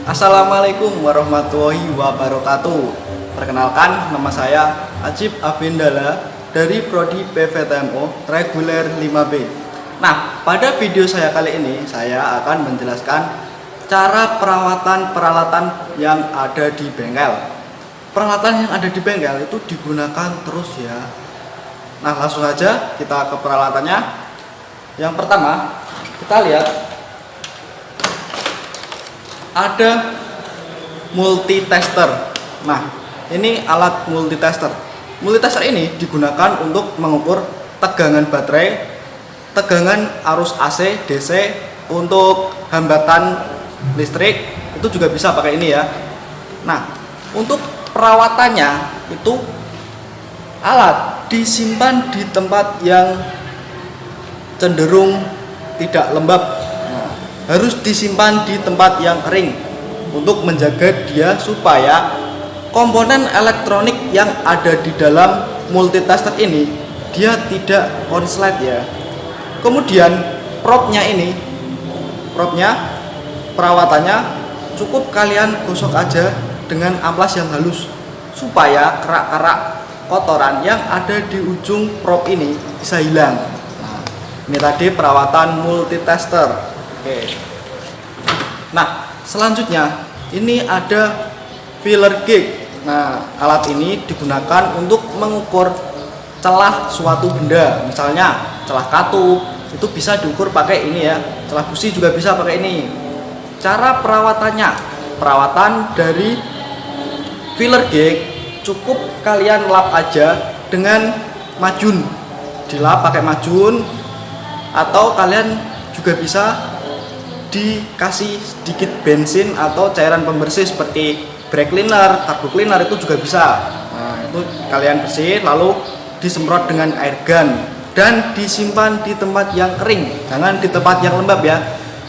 Assalamualaikum warahmatullahi wabarakatuh. Perkenalkan, nama saya Ajib Afindala dari Prodi PVTMO Reguler 5B. Nah, pada video saya kali ini saya akan menjelaskan cara perawatan peralatan yang ada di bengkel. Peralatan yang ada di bengkel itu digunakan terus ya. Nah, langsung saja kita ke peralatannya. Yang pertama, kita lihat ada multitester. Nah, ini alat multitester. Multitester ini digunakan untuk mengukur tegangan baterai, tegangan arus AC, DC, untuk hambatan listrik, itu juga bisa pakai ini ya. Nah, untuk perawatannya itu alat disimpan di tempat yang cenderung tidak lembab. Harus disimpan di tempat yang kering untuk menjaga dia supaya komponen elektronik yang ada di dalam multitester ini dia tidak konslet ya. Kemudian propnya perawatannya cukup kalian gosok aja dengan amplas yang halus supaya kerak-kerak kotoran yang ada di ujung prop ini bisa hilang. Nah, ini tadi perawatan multitester. Oke. Nah, selanjutnya ini ada filler gauge. Nah, alat ini digunakan untuk mengukur celah suatu benda. Misalnya celah katup itu bisa diukur pakai ini ya. Celah busi juga bisa pakai ini. Cara perawatannya, perawatan dari filler gauge cukup kalian lap aja dengan majun. Dilap pakai majun atau kalian juga bisa dikasih sedikit bensin atau cairan pembersih seperti brake cleaner, cargo cleaner, itu juga bisa. Nah, itu kalian bersih lalu disemprot dengan air gun dan disimpan di tempat yang kering, jangan di tempat yang lembab ya.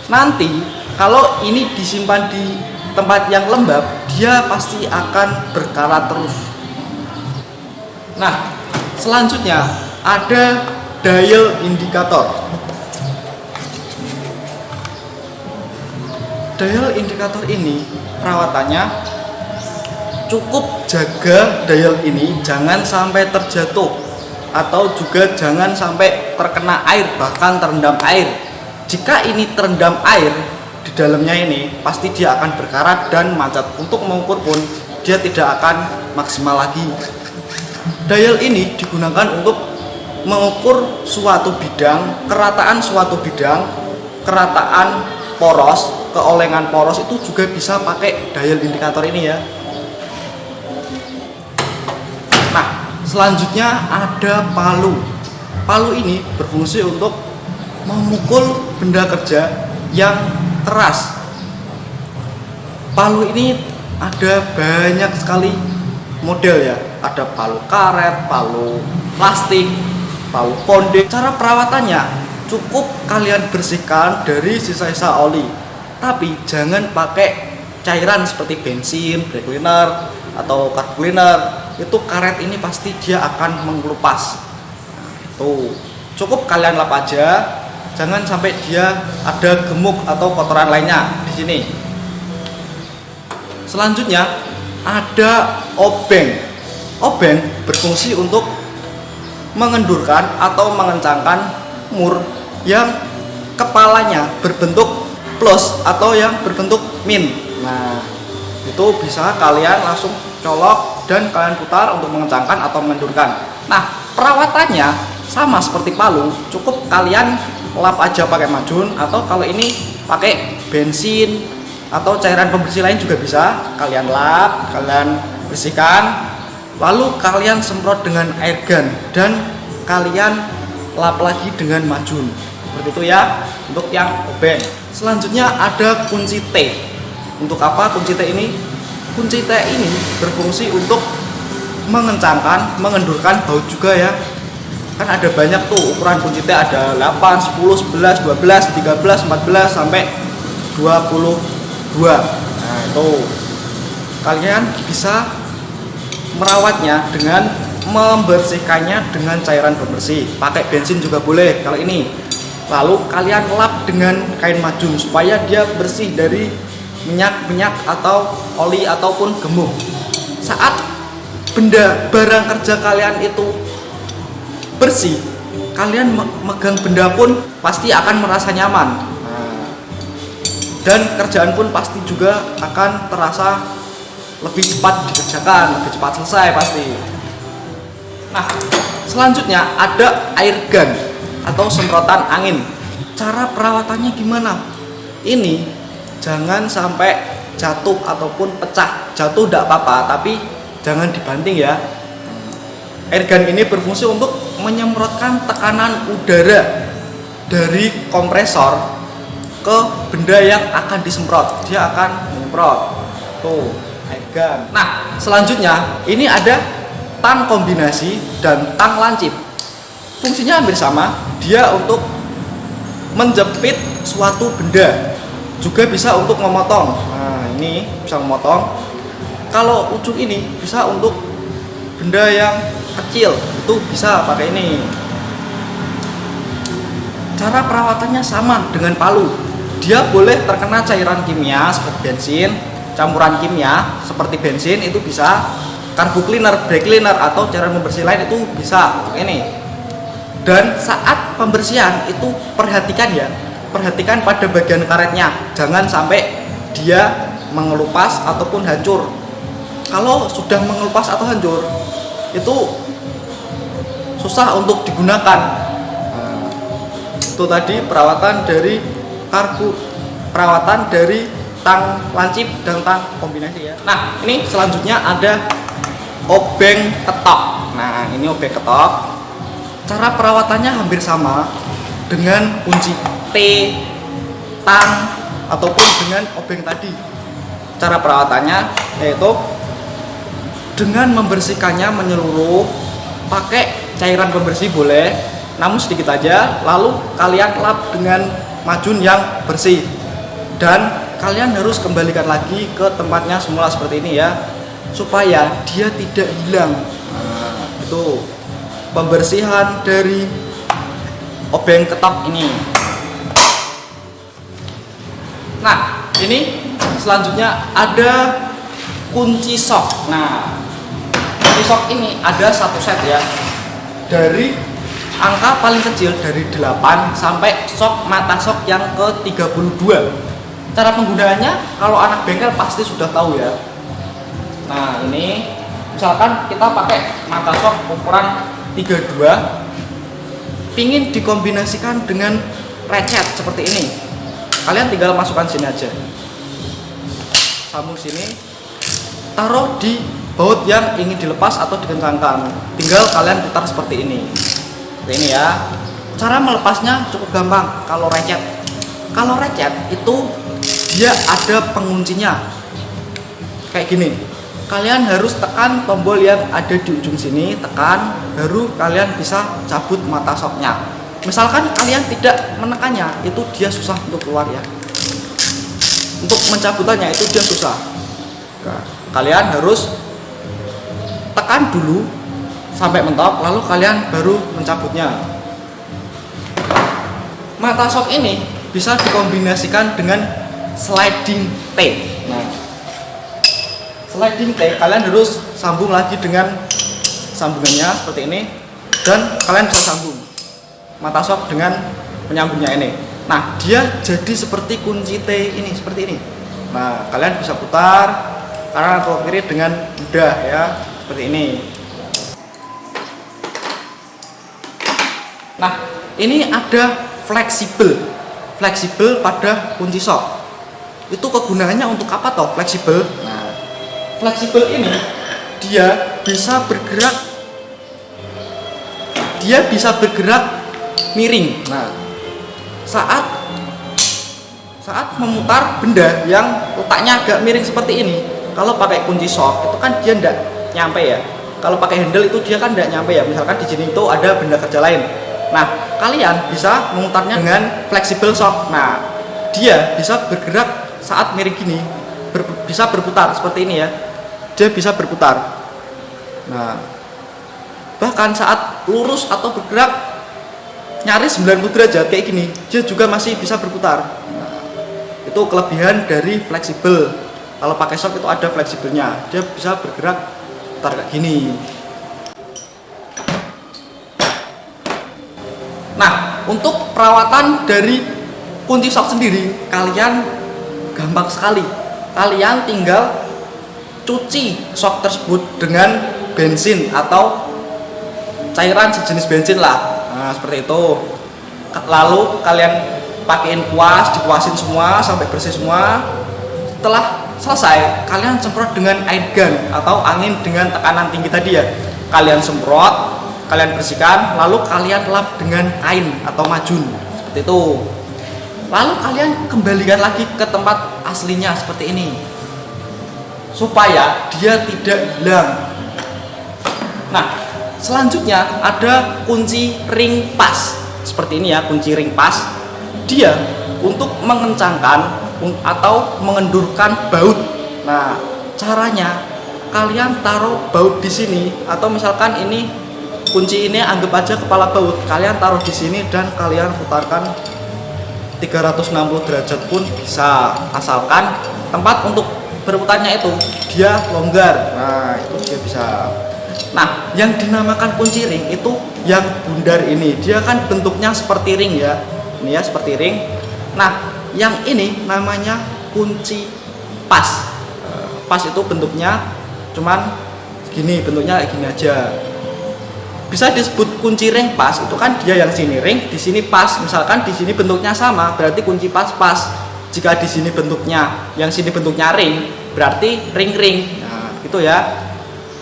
Nanti kalau ini disimpan di tempat yang lembab, dia pasti akan berkarat terus. Nah, selanjutnya ada dial indikator. Dial indikator ini perawatannya cukup jaga dial ini jangan sampai terjatuh atau juga jangan sampai terkena air, bahkan terendam air. Jika ini terendam air di dalamnya ini pasti dia akan berkarat dan macet. Untuk mengukur pun dia tidak akan maksimal lagi. Dial ini digunakan untuk mengukur suatu bidang, kerataan suatu bidang, kerataan poros, keolengan poros, itu juga bisa pakai dial indikator ini ya. Nah, selanjutnya ada palu. Palu ini berfungsi untuk memukul benda kerja yang keras. Palu ini ada banyak sekali model ya. Ada palu karet, palu plastik, palu konde. Cara perawatannya cukup kalian bersihkan dari sisa-sisa oli. Tapi jangan pakai cairan seperti bensin, brake cleaner, atau cargo cleaner. Itu karet ini pasti dia akan mengelupas. Nah, itu cukup kalian lap aja, jangan sampai dia ada gemuk atau kotoran lainnya di sini. Selanjutnya ada obeng. Obeng berfungsi untuk mengendurkan atau mengencangkan mur yang kepalanya berbentuk plus atau yang berbentuk min. Nah, itu bisa kalian langsung colok dan kalian putar untuk mengencangkan atau mengendurkan. Nah, perawatannya sama seperti palu, cukup kalian lap aja pakai majun atau kalau ini pakai bensin atau cairan pembersih lain juga bisa. Kalian lap, kalian bersihkan, lalu kalian semprot dengan air gun dan kalian lap lagi dengan majun. Seperti itu ya untuk yang obeng. Selanjutnya ada kunci T. Untuk apa kunci T ini? Kunci T ini berfungsi untuk mengencangkan, mengendurkan baut juga ya. Kan ada banyak tuh ukuran kunci T, ada 8, 10, 11, 12, 13, 14 sampai 22. Nah, itu kalian bisa merawatnya dengan membersihkannya dengan cairan pembersih. Pakai bensin juga boleh kalau ini. Lalu kalian lap dengan kain majun supaya dia bersih dari minyak atau oli ataupun gemuk. Saat barang kerja kalian itu bersih, kalian megang benda pun pasti akan merasa nyaman. Dan kerjaan pun pasti juga akan terasa lebih cepat dikerjakan, lebih cepat selesai pasti. Nah, selanjutnya ada air gun atau semprotan angin. Cara perawatannya gimana? Ini jangan sampai jatuh ataupun pecah. Jatuh tidak apa-apa, tapi jangan dibanting ya. Air gun ini berfungsi untuk menyemprotkan tekanan udara dari kompresor ke benda yang akan disemprot. Dia akan menyemprot. Tuh, air gun. Nah, selanjutnya ini ada tang kombinasi dan tang lancip. Fungsinya hampir sama. Dia untuk menjepit suatu benda. Juga bisa untuk memotong. Nah, ini bisa memotong. Kalau ujung ini bisa untuk benda yang kecil, itu bisa pakai ini. Cara perawatannya sama dengan palu. Dia boleh terkena cairan kimia seperti bensin, campuran kimia seperti bensin itu bisa, carbo cleaner, brake cleaner atau cairan pembersih lain itu bisa ini. Dan saat pembersihan itu perhatikan ya, perhatikan pada bagian karetnya, jangan sampai dia mengelupas ataupun hancur. Kalau sudah mengelupas atau hancur itu susah untuk digunakan. Itu tadi perawatan dari tang lancip dan tang kombinasi ya. Nah, ini selanjutnya ada obeng ketok. Nah, ini obeng ketok. Cara perawatannya hampir sama dengan kunci T, tang ataupun dengan obeng tadi. Cara perawatannya yaitu dengan membersihkannya menyeluruh, pakai cairan pembersih boleh, namun sedikit aja, lalu kalian lap dengan majun yang bersih. Dan kalian harus kembalikan lagi ke tempatnya semula seperti ini ya, supaya dia tidak hilang. Nah, itu pembersihan dari obeng ketok ini. Nah, ini selanjutnya ada kunci sok. Nah, kunci sok ini ada satu set ya, dari angka paling kecil dari 8 sampai mata sok yang ke 32. Cara penggunaannya kalau anak bengkel pasti sudah tahu ya. Nah, ini misalkan kita pakai mata sok ukuran 32, pingin dikombinasikan dengan recet seperti ini, kalian tinggal masukkan sini aja, sambung sini, taruh di baut yang ingin dilepas atau dikencangkan, tinggal kalian putar seperti ini ya. Cara melepasnya cukup gampang. Kalau recet itu dia ada penguncinya kayak gini. Kalian harus tekan tombol yang ada di ujung sini, tekan, baru kalian bisa cabut mata soknya. Misalkan kalian tidak menekannya, itu dia susah untuk keluar ya. Untuk mencabutannya itu dia susah. Nah, kalian harus tekan dulu sampai mentok, lalu kalian baru mencabutnya. Mata sok ini bisa dikombinasikan dengan sliding T. Nah, sliding T kalian harus sambung lagi dengan sambungannya seperti ini, dan kalian bisa sambung mata sok dengan penyambungnya ini. Nah, dia jadi seperti kunci T ini, seperti ini. Nah, kalian bisa putar kanan atau kiri dengan mudah ya, seperti ini. Nah, ini ada fleksibel pada kunci sok. Itu kegunaannya untuk apa toh fleksibel? Nah, fleksibel ini dia bisa bergerak miring. Nah, saat memutar benda yang letaknya agak miring seperti ini, kalau pakai kunci sok itu kan dia tidak nyampe ya. Kalau pakai handle itu dia kan tidak nyampe ya. Misalkan di sini itu ada benda kerja lain. Nah, kalian bisa memutarnya dengan fleksibel shock. Nah, dia bisa bergerak saat miring gini, bisa berputar seperti ini ya. Dia bisa berputar. Nah, bahkan saat lurus atau bergerak nyaris 90 derajat kayak gini, dia juga masih bisa berputar. Nah, Itu kelebihan dari fleksibel. Kalau pakai shock itu ada fleksibelnya, dia bisa bergerak putar kayak gini. Nah, untuk perawatan dari kunci shock sendiri, kalian gampang sekali. Kalian tinggal cuci shock tersebut dengan bensin atau cairan sejenis bensin lah. Nah, seperti itu. Lalu kalian pakein kuas, dikuasin semua sampai bersih semua. Setelah selesai, kalian semprot dengan air gun atau angin dengan tekanan tinggi tadi ya. Kalian semprot, kalian bersihkan, lalu kalian lap dengan kain atau majun seperti itu. Lalu kalian kembalikan lagi ke tempat aslinya seperti ini supaya dia tidak hilang. Nah, selanjutnya ada kunci ring pas seperti ini ya, kunci ring pas. Dia untuk mengencangkan atau mengendurkan baut. Nah, caranya kalian taruh baut di sini, atau misalkan ini kunci ini anggap aja kepala baut, kalian taruh di sini dan kalian putarkan 360 derajat pun bisa, asalkan tempat untuk berputarnya itu dia longgar. Nah, itu dia bisa. Nah, yang dinamakan kunci ring itu yang bundar ini, dia kan bentuknya seperti ring ya. Ini ya seperti ring. Nah, yang ini namanya kunci pas. Pas itu bentuknya cuman gini, bentuknya kayak gini aja. Bisa disebut kunci ring pas, itu kan dia yang sini ring, di sini pas. Misalkan di sini bentuknya sama, berarti kunci pas. Jika di sini bentuknya, yang sini bentuknya ring, berarti ring-ring. Nah, gitu ya.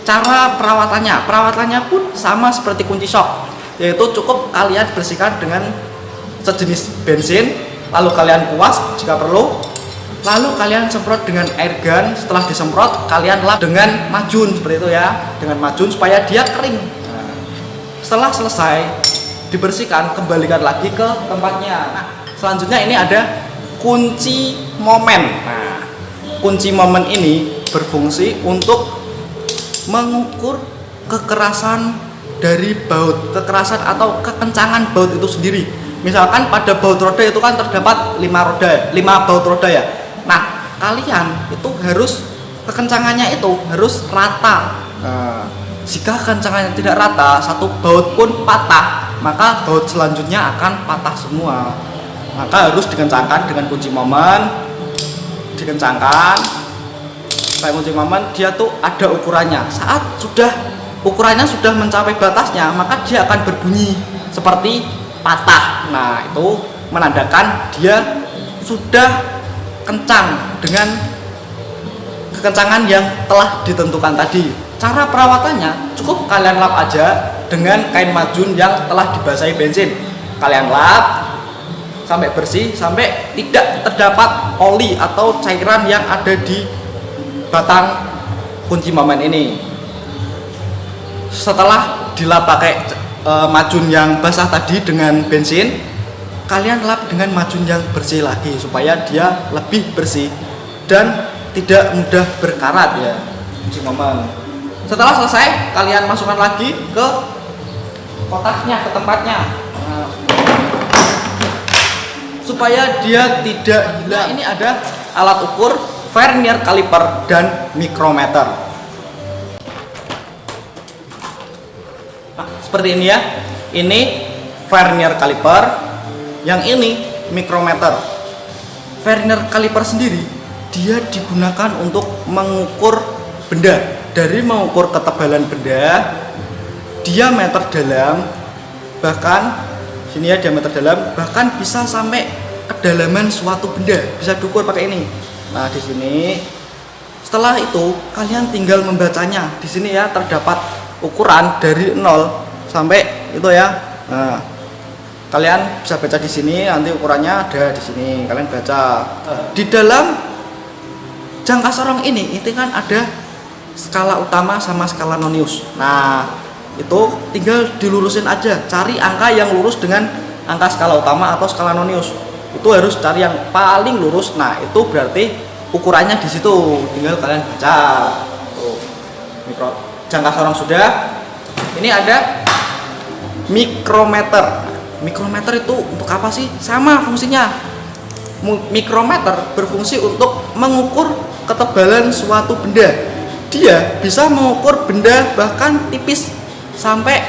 Cara perawatannya pun sama seperti kunci shock, yaitu cukup kalian bersihkan dengan sejenis bensin, lalu kalian kuas jika perlu, lalu kalian semprot dengan air gun. Setelah disemprot, kalian lap dengan majun seperti itu ya, dengan majun supaya dia kering. Nah, setelah selesai dibersihkan, kembalikan lagi ke tempatnya. Nah, selanjutnya ini ada kunci momen. Nah, kunci momen ini berfungsi untuk mengukur kekerasan dari baut, kekerasan atau kekencangan baut itu sendiri. Misalkan pada baut roda itu kan terdapat 5 baut roda ya. Nah, kalian itu harus kekencangannya itu harus rata. Nah, jika kencangannya tidak rata, satu baut pun patah, maka baut selanjutnya akan patah semua. Maka harus dikencangkan dengan kunci momen, dikencangkan. Kunci momen dia tuh ada ukurannya. Saat ukurannya sudah mencapai batasnya, maka dia akan berbunyi seperti patah. Nah, itu menandakan dia sudah kencang dengan kekencangan yang telah ditentukan tadi. Cara perawatannya cukup kalian lap aja dengan kain majun yang telah dibasahi bensin. Kalian lap sampai bersih, sampai tidak terdapat oli atau cairan yang ada di batang kunci momen ini. Setelah dilap pakai majun yang basah tadi dengan bensin, kalian lap dengan majun yang bersih lagi supaya dia lebih bersih dan tidak mudah berkarat ya kunci momen. Setelah selesai, kalian masukkan lagi ke kotaknya, ke tempatnya. Nah, supaya dia tidak hilang. Nah, ini ada alat ukur, vernier kaliper dan mikrometer. Nah, seperti ini ya. Ini vernier kaliper, yang ini mikrometer. Vernier kaliper sendiri dia digunakan untuk mengukur benda, dari mengukur ketebalan benda, diameter dalam, bahkan sini ya diameter dalam, bahkan bisa sampai kedalaman suatu benda bisa diukur pakai ini. Nah, di sini setelah itu kalian tinggal membacanya. Di sini ya terdapat ukuran dari 0 sampai itu ya. Nah, kalian bisa baca di sini, nanti ukurannya ada di sini. Kalian baca. Di dalam jangka sorong ini itu kan ada skala utama sama skala nonius. Nah, itu tinggal dilurusin aja. Cari angka yang lurus dengan angka skala utama atau skala nonius. Itu harus cari yang paling lurus. Nah, itu berarti ukurannya di situ. Tinggal kalian baca. Tuh. Jangka sorong sudah. Ini ada mikrometer. Mikrometer itu untuk apa sih? Sama fungsinya. Mikrometer berfungsi untuk mengukur ketebalan suatu benda. Dia bisa mengukur benda bahkan tipis sampai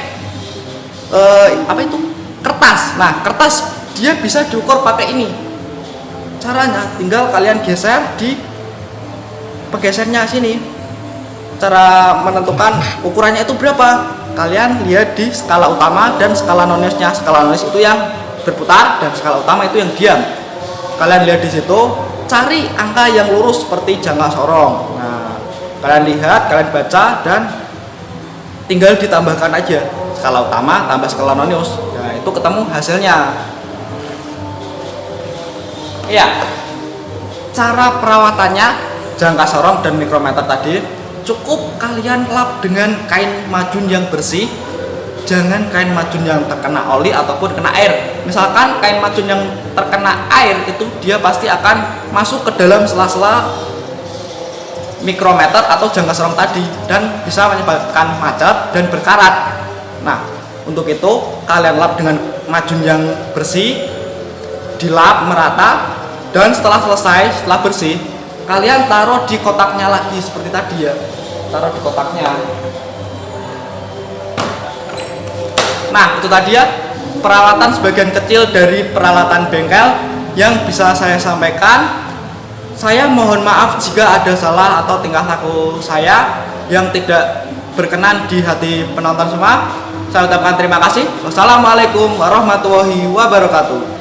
kertas. Nah, kertas dia bisa diukur pakai ini. Caranya tinggal kalian geser di penggesernya sini. Cara menentukan ukurannya itu berapa? Kalian lihat di skala utama dan skala nonisnya. Skala nonis itu yang berputar dan skala utama itu yang diam. Kalian lihat di situ, cari angka yang lurus seperti jangka sorong. Nah, kalian lihat, kalian baca dan tinggal ditambahkan aja skala utama tambah skala nonis. Nah, itu ketemu hasilnya. Iya. Cara perawatannya jangka sorong dan mikrometer tadi cukup kalian lap dengan kain majun yang bersih. Jangan kain majun yang terkena oli ataupun kena air. Misalkan kain majun yang terkena air itu dia pasti akan masuk ke dalam sela-sela mikrometer atau jangka sorong tadi dan bisa menyebabkan macet dan berkarat. Nah, untuk itu kalian lap dengan majun yang bersih, dilap merata, dan setelah selesai, setelah bersih, kalian taruh di kotaknya lagi seperti tadi ya. Taruh di kotaknya. Nah, itu tadi ya perawatan sebagian kecil dari peralatan bengkel yang bisa saya sampaikan. Saya mohon maaf jika ada salah atau tingkah laku saya yang tidak berkenan di hati penonton semua. Saya ucapkan terima kasih. Wassalamualaikum warahmatullahi wabarakatuh.